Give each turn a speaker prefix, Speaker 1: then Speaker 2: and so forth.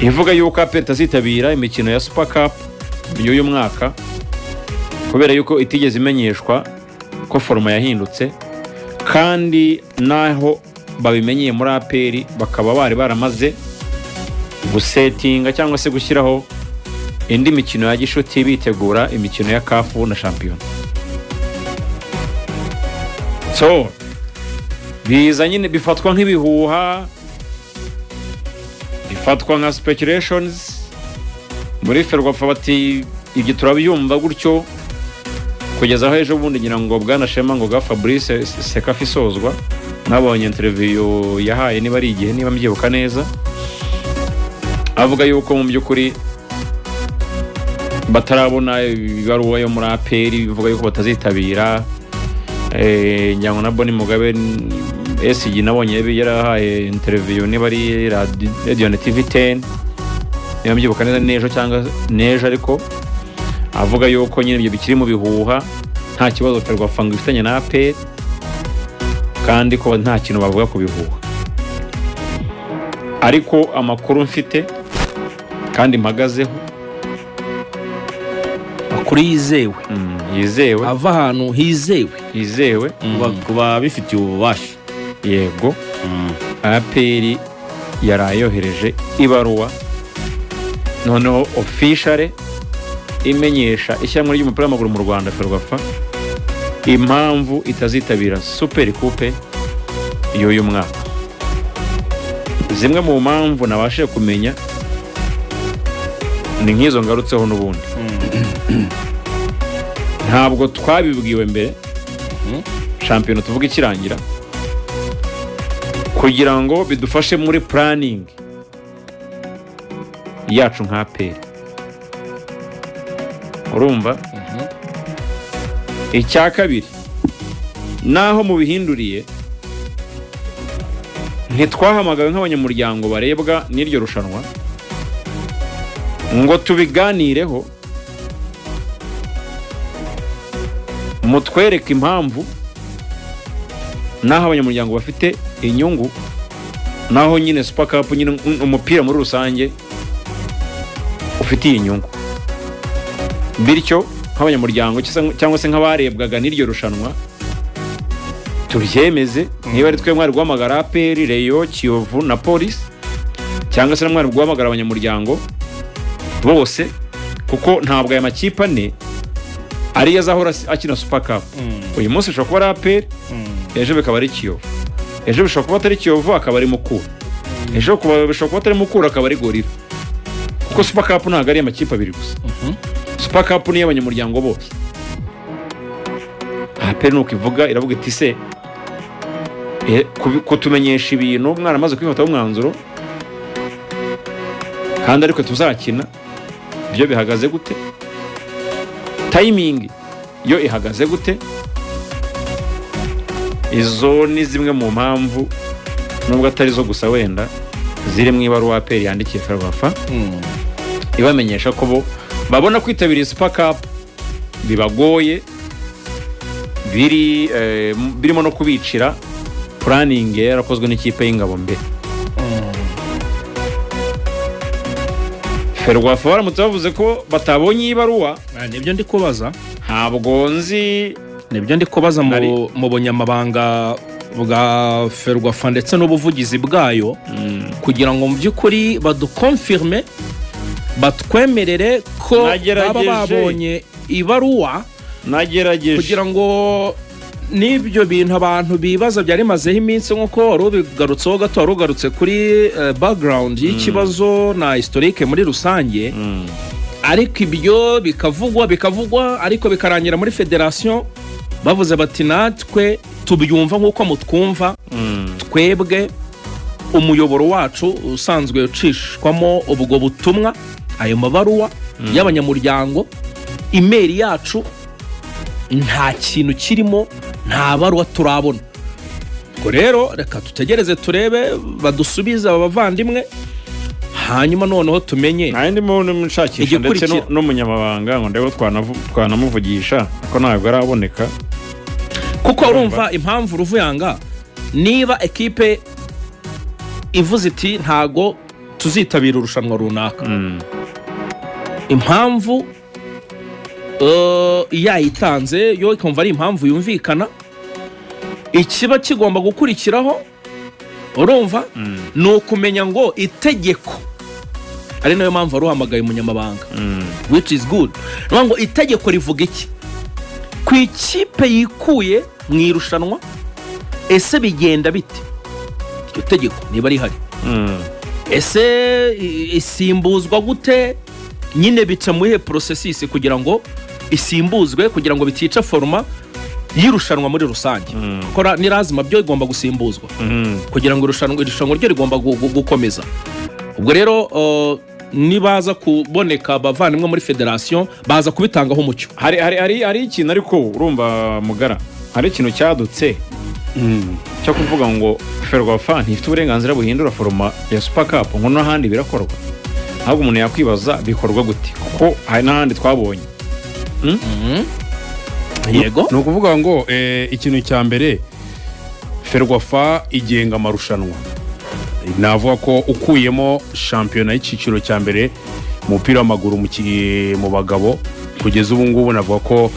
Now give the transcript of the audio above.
Speaker 1: ivuga yuko APR tazitabira imikino ya Super Cup y'uyu mwaka kubera yuko itigeze imenyeshwa ko forma yahindutse kandi naho babimenyeye muri APR bakaba bari baramaze gusetinga cyangwa se gushyiraho indi mikino ya gishuti bitegura imikino ya CAF na Champions. So biza nyine bifatwa nk'ibihuha, bifatwa nka speculations muri Ferwafa bati ibyo turabyumva gutyo kugeza aho ejo bundi ngira ngo bwana Shema ngo ga Fabrice Sekafi sozwa nabonye interview yahaye niba ari igihe niba mbyibuka neza avuga yuko mu byukuri batarabona ibaruwa yo muri APR bivuga yuko batazitabira nyango na Boni Mugabe SG nabonye yarahaye interview niba ari Radio na TV10 niba mbyibuka neza nejo cyangwa nejo ariko avuga yuko nyine ibyo bikiri mu bihuha nta kibazo Ferwafa ngo ifitanye na APR kandi ko nta kintu bavuga ku bihuha ariko amakuru mfite kandi mpagazeho
Speaker 2: kuri yizewe
Speaker 1: ava ahantu hizewe
Speaker 2: kuba bifitiye ububasha
Speaker 1: yego APR yarayohereje ibaruwa noneho official imenyesha ishyamwe ry'umupira w'amaguru mu Rwanda Ferwafa impamvu itazitabira Super Coupe y'uyu mwaka. Zimwe mu mpamvu nabashe kumenya ni nk'izo ngarutseho n'ubundi ntabwo twabibwiwe mbere Champions tuvuga ikirangira kugira ngo bidufashe muri planning yacu nka APR. Urumva icya kabiri naho mu bihinduriye ntitwahamagawe nk'abanyamuryango barebwa n'iryo rushanwa ngo tubiganireho mutwereke impamvu naho abanyamuryango bafite inyungu naho nyine Super Cup nyine umupira muri rusange ufitiye inyungu bityo nk'abanyamuryango cyangwa se nk'abarebwaga n'iryo rushanwa tubyemeze niba ari twe mwari guhamagara APR, Rayon, Kiyovu na Police cyangwa se mwari guhamagara abanyamuryango bose kuko ntabwo aya makipe ane ari yazahora akina Super Cup. Uyu munsi ushobora kuba ari APR, ejo bikaba ari Kiyovu, ejo bishobora kuba atari Kiyovu akaba ari Mukura, ejo bishobora kuba atari Mukura akaba ari Gorira kuko Super Cup ntabwo ari amakipe abiri gusa. Super Cup ni y'abanyamuryango bose. APR nuko ivuga iravuga iti se kutumenyesha ibintu mwana amaze kwifataho umwanzuro kandi ariko tuzakina byo bihagaze gute, timing yo ihagaze gute. Izo ni zimwe mu mpamvu nubwo atari zo gusa wenda ziri mu ibaruwa APR yandikiye Ferwafa ibamenyesha ko bo babona kwitabira Super Cup bibagoye birimo no kubicira planning yarakozwe n'ikipe y'ingabo mbere. Ferwafa baramutse bavuze ko batabonye ibaruwa
Speaker 2: nibyo ndi kubaza
Speaker 1: ntabwo nzi
Speaker 2: nibyo ndi kubaza mu bunyamabanga bwa Ferwafa ndetse n'ubuvugizi bwayo kugira ngo mu by'ukuri badukonfirme batwemerere ko baba babonye ibaruwa
Speaker 1: nagerageje
Speaker 2: kugira ngo n'ibyo bintu abantu bibaza byari mazeho iminsi nk'uko wari ubigarutseho gato wari ugarutse kuri background y'ikibazo na historique muri rusange ariko ibyo bikavugwa ariko bikarangira muri federation bavuze bati natwe tubyumva nk'uko mutwumva twebwe umuyoboro wacu usanzwe ucishwamo ubwo butumwa ayo mabaruwa y'abanyamuryango email yacu nta kintu kirimo nta baruwa turabona. Ubwo rero reka tutegereze turebe badusubiza abavandimwe hanyuma noneho tumenye
Speaker 1: ndimo nshakisha ndetse n'umunyamabanga ngo ndebe twanamuvugisha ko ntabwo araboneka
Speaker 2: kuko urumva impamvu Ruvuyanga niba ekipe ivuze iti ntago tuzitabira urushanwa runaka impamvu yayitanze yo ikumva ari impamvu yumvikana ikiba kigomba gukurikiraho urumva ni ukumenya ngo itegeko ari nayo mpamvu aruhamagaye umunyamabanga which is good niyo ngo itegeko rivuga iki ku ikipe yikuye mu irushanwa ese bigenda bite iryo tegeko niba rihari ese isimbuzwa gute nyine bica muhe processes kugira ngo isimbuzwe kugira ngo bitica forma y'irushanwa muri rusange kora nirazima byo igomba gusimbuzwa kugira ngo irushanwa ryo rigomba gukomeza ubwo rero nibaza kuboneka bavandimwe muri federation baza kubitangaho umucyo
Speaker 1: hari ikintu ariko urumva mugara hari ikintu cyadutse cyo kuvuga ngo Ferwafa ntifite uburenganzira buhindura forma ya Super Cup ngo n'ahandi birakorwa ahubwo umuntu yakwibaza bikorwa gute kuko hari n'ahandi twabonye
Speaker 2: yego
Speaker 3: ni ukuvuga ngo ikintu cya mbere Ferwafa igenga amarushanwa navuga ko ukuyemo shampiyona y'ikiciro cya mbere mu mupira w'amaguru mu bagabo kugeza ubu ngubu navuga ko